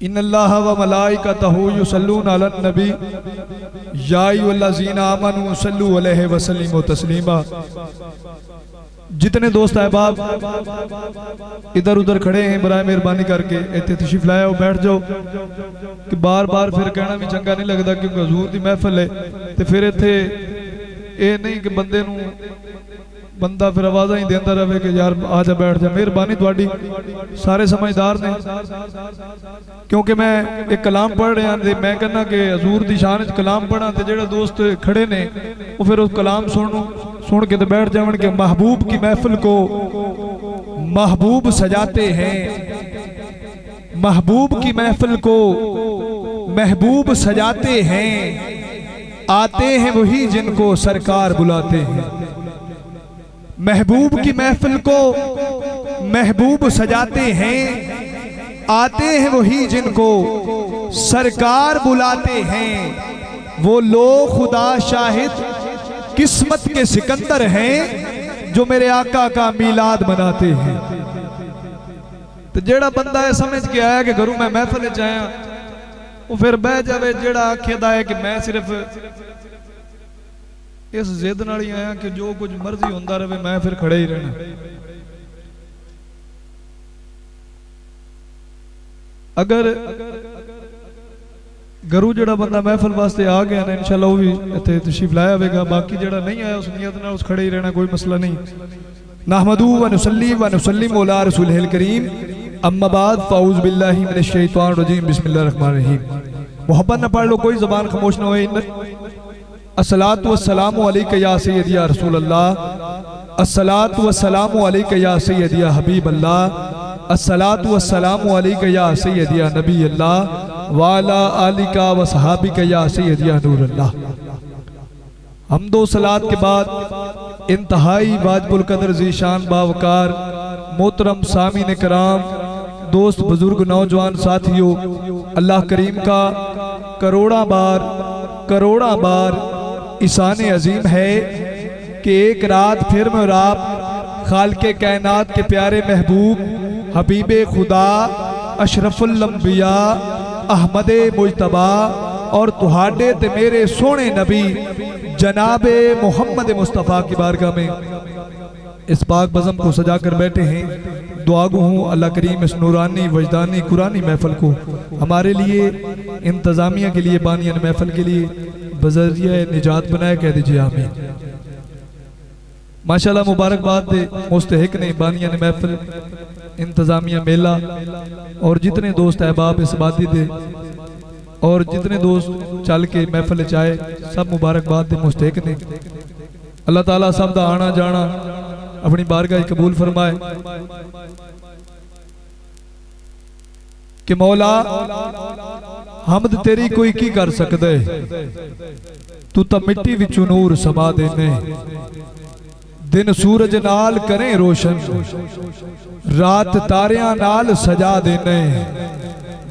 इन्नल्लाह व मलाइकतहु युसल्लूना अलन नबी या अय्युहल्लज़ीना आमनू सल्लु अलैहि व सल्लिमू तस्लीमा। जितने दोस्त अहबाब इधर उधर खड़े हैं बराए मेहरबानी करके इत्थे तशरीफ लाया हो बैठ जाओ कि बार बार फिर कहना भी चंगा नहीं लगता क्योंकि हजूर दी महफिल है तो फिर इत्थे ये नहीं कि बंदे नूं बंदा फिर आवाज़ा ही देता रहे कि यार आ जा बैठ जा। मेहरबानी थोड़ी सारे समझदार ने क्योंकि मैं एक कलाम पढ़ रहा मैं कहना कि हजूर दी शान च कलाम पढ़ा तो जेड़े दोस्त खड़े ने वो फिर उस कलाम सुन के तो बैठ जावन के महबूब की महफिल को महबूब सजाते हैं, महबूब की महफिल को महबूब सजाते हैं, आते हैं वही जिनको सरकार बुलाते हैं। महबूब की महफिल को महबूब सजाते हैं, आते हैं वही जिनको सरकार बुलाते हैं। वो लोग खुदा शाहिद किस्मत के सिकंदर हैं जो मेरे आका का मीलाद मनाते हैं। तो जेड़ा बंदा है समझ के आया कि घरों मैं महफिल च आया वो फिर बह जावे, जेड़ा आखेदा है कि मैं सिर्फ इस जिद नाल ही आया कि जो कुछ मर्जी होंदा रहे मैं फिर खड़े ही रहना। अगर घरों जेड़ा बंदा महफिल वास्ते आ गया ना इंशाअल्लाह वो भी इत्थे तशरीफ लाया होगा, बाकी जेड़ा नहीं आया उस नियत नाल उस खड़े ही रहना, कोई मसला नहीं। नहमदू व नुसल्ली व नुसल्लिमु अला रसूलिहिल करीम अम्मा बाद फ़ाऊज़ु बिल्लाहि मिनश शैतानिर रजीम बिस्मिल्लाहिर रहमानिर रहीम। मोहब्बत न पढ़ लो, कोई ज़बान खामोश ना होए। अस्सलातु वस्सलामु अलैका या सय्यदी या रसूल अल्लाह, अस्सलातु वस्सलामु अलैका या सय्यदी या हबीब अल्लाह, अस्सलातु वस्सलामु अलैका या सय्यदी या नबी अल्लाह वाला आलिका व सहाबिका या सय्यदी या नूर अल्लाह। हमदो सलात के बाद इंतहाई वाजिबुल कदर ज़ीशान बावकार मोहतरम सामीन कराम, दोस्त बुजुर्ग नौजवान साथियों, अल्लाह करीम का करोड़ा बार इसान अजीम है कि एक रात फिर में और आप खालिक़े कायनात के प्यारे महबूब हबीबे खुदा अशरफुल अंबिया अहमदे मुजतबा और तुहाडे ते मेरे सोने नबी जनाबे मोहम्मद मुस्तफ़ा की बारगाह में इस पाक बज़म को सजा कर बैठे हैं। दुआ गो हूँ अल्लाह करीम इस नूरानी वजदानी कुरानी महफिल को हमारे लिए, इंतज़ामिया के लिए, बानियान महफिल के लिए बज़रिया निजात बनाए, कह दीजिए आमीन। माशाल्लाह मुबारकबाद दे मुस्तहिक ने बानियान महफिल, इंतज़ामिया मेला और जितने दोस्त अहबाब इस बादी दे और जितने दोस्त चल के महफिल चाहे सब मुबारकबाद दे मुस्तहिक ने। अल्लाह ताला सब दा आना जाना अपनी बारगाह कबूल फरमाए कि मौला हमद तेरी कोई की कर सकता है, तू तो मिट्टी विचों नूर समा देने, दिन सूरज नाल करें रोशन, रात तारियां नाल सजा देने,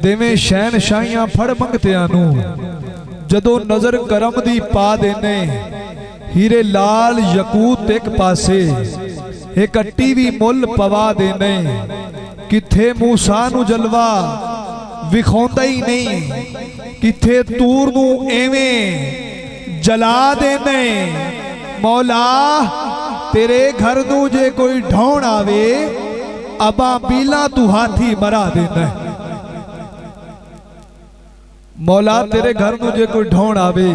देवें शहनशाहियां फड़ मंगतियां नू, जदों नजर करम दी पा देने, हीरे लाल यकूत एक पासे एक अट्टी भी मुल पवा देने, किथे मूसा नू जलवा विखाउंदा ही नहीं, किथे तूर नू एवें जला देने। मौला तेरे घर नू जे कोई ढौण आवे अबा बीला तू हाथी मरा देना। मौला तेरे घर नू जे कोई ढौण आवे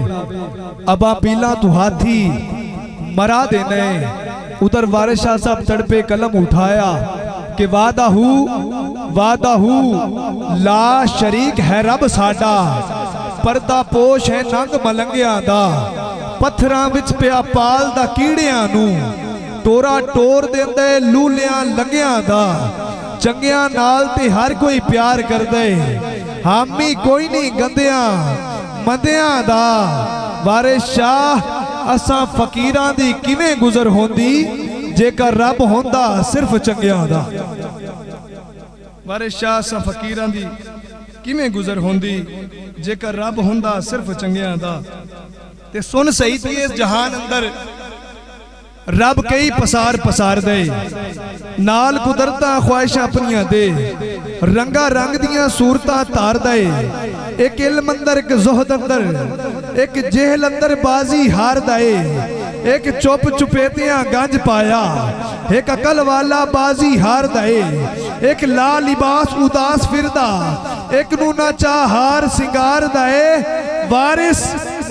अबा बीला तू हाथी मरा देना। उधर वारिस शाह साहब तड़पे कलम उठाया कि वादा हू ला शरीक है रब साडा, पर्दा पोश है नंग मलंगिया दा, पत्थरां विच पिया पाल दा कीड़ियां नू, टोरा टोर देंदे लूलियां लंगिया दा, चंगिया नाल ते हर कोई प्यार कर दे, हामी कोई नहीं गंदिया मंदिया दा। वारिस शाह असा फकीरां दी किवें गुजर होंदी जेकर रब होंदा सिर्फ चंगिया दा। वारिस शाह असा फकीरां दी किवें गुजर होंदी जेकर रब होंदा सिर्फ चंगिया दा। ते सुन सही थी इस जहान अंदर रब कई पसार दे, नाल कुदरतां ख्वाहिशां अपनियां दे, रंगा रंग दियां सूरतां तारदा है। एक इल्म अंदर, एक ज़ुहद अंदर, एक जेहल अंदर बाजी हारदा है। एक चुप चुपेतियां गंज पाया, एक अकल वाला बाजी हारदा है। एक ला लिबास उदास फिरदा, एक नू ना चाहार सिंगार दाए। वारिस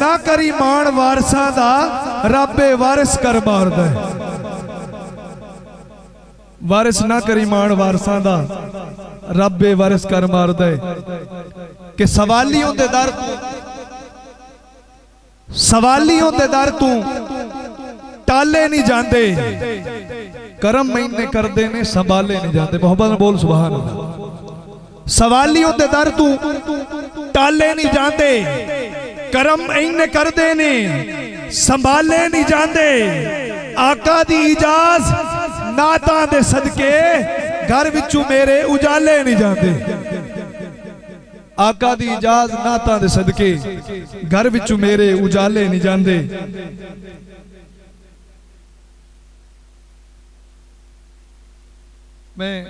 ना करी मान वारसा दा, रब्बे वारिस कर मार दे। वारिस ना करी मान वारसा दा, रब्बे वारिस कर मार दे। कि सवालियों दे दर, सवालियों दे दर तू टाले नहीं जाते। करम महीने करते ने, संभाले नहीं जाते। मोहब्बत बोल सुभान अल्लाह। सवालियों दे दर तू टाले नहीं जाते। करम इन्ने करते ने, संभाले नहीं जाते। आका दी इजाज नाता दे सदके, घर विचू मेरे उजाले नहीं जाते। आका दी इजाज नाता दे सदके, घर विचू मेरे उजाले नहीं जाते। मैं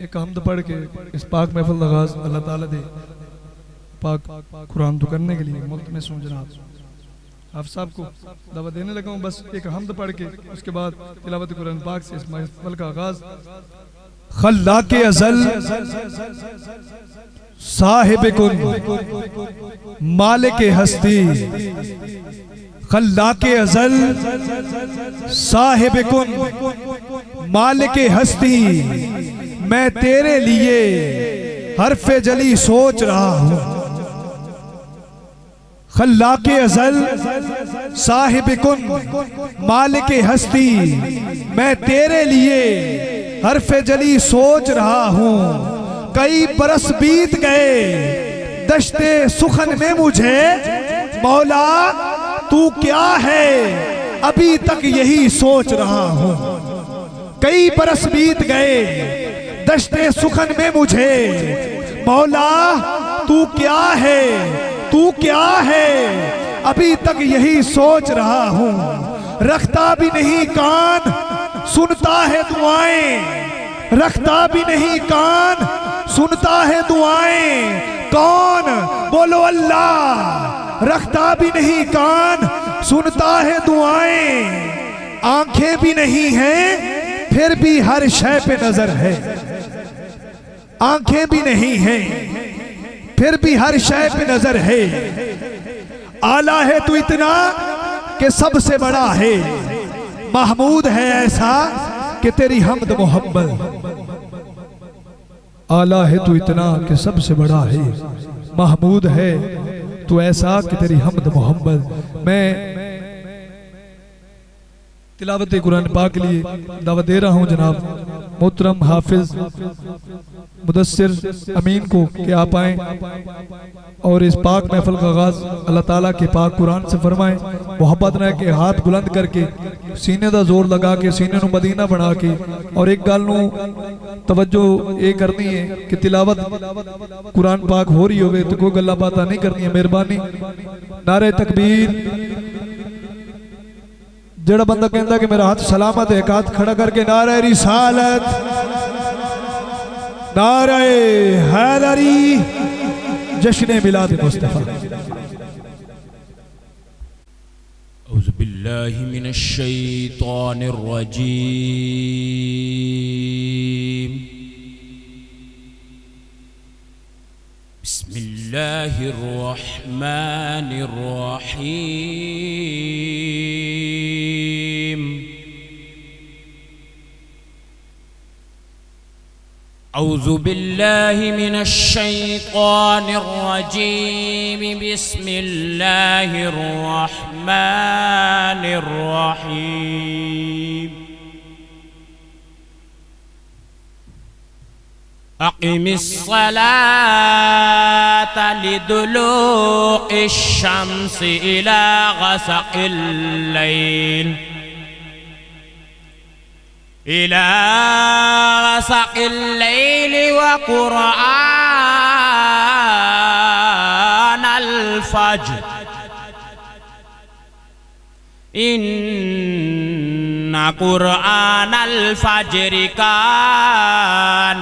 एक हमद पढ़ के इस पाक महफिल का आगाज अल्लाह ताला दे पाक कुरान तो करने के लिए मुल्क में सूं जनाब आप साहब को दावा देने लगा हूँ। बस एक हमद पढ़ के उसके बाद तिलावत कुरान पाक से इस महफिल का आगाज। खल्लाके अज़ल साहिब कुन मालिक हस्ती, खल्लाके अज़ल साहिब कुन मालिक हस्ती, मैं तेरे लिए हरफे जली सोच रहा हूं। खल्लाके अज़ल साहिब कुन मालिक हस्ती, मैं तेरे लिए हरफे जली सोच रहा हूं। कई बरस बीत गए दश्ते सुखन में मुझे, मौला तू क्या है अभी तक यही सोच रहा हूं। कई बरस बीत गए दश्ते सुखन में मुझे, मौला तू क्या है, तू क्या है अभी तक यही सोच रहा हूं। रखता भी नहीं कान सुनता है दुआएं, रखता भी नहीं कान सुनता है दुआएं। कौन बोलो अल्लाह, रखता भी नहीं कान सुनता है दुआएं। आंखें भी नहीं हैं फिर भी हर शय पे नजर है। आंखें भी नहीं हैं फिर भी हर शय पे नजर है। आला है तू इतना कि सबसे बड़ा है। महमूद है ऐसा कि तेरी हमद मोहब्बत। आला है तू इतना कि सबसे बड़ा है। महमूद है तू ऐसा कि तेरी हमद मोहब्बत। मैं तिलावत कुरान पाक के लिए दावत दे रहा हूं जनाब मोहतरम हाफिज मुदस्सिर अमीन को कि आप आएं और इस पाक महफिल का आगाज अल्लाह ताला के पाक कुरान से फरमाएं। मोहब्बत न के हाथ बुलंद करके सीने का जोर लगा के सीने नू मदीना बना के। और एक गल नू तवज्जो ये करनी है कि तिलावत कुरान पाक हो रही होवे तो कोई गल्ला बात नहीं करनी है। मेहरबानी नारे तकबीर। जेड़ा बंदा कहता कि मेरा हाथ सलामत है, एक हाथ खड़ा करके नारे रिसालत, नारे हैदरी, जश्न मिलाद मुस्तफा। औज़ु बिल्लाहि मिनश शैतानिर रजीम। बिस्मिल्लाहिर रहमानिर रहीम। औज़ु बिल्लाहि मिनश शैतानिर रजीम। बिस्मिल्लाहिर रहमानिर रहीम। अक़िमिस सलाता लिदुलूक़िश शम्सि इला ग़सक़िल लैल, इला ग़सक़िल लैल व क़ुरआनल फ़ज्र, इन्ना क़ुरआनल फ़ज्रि कान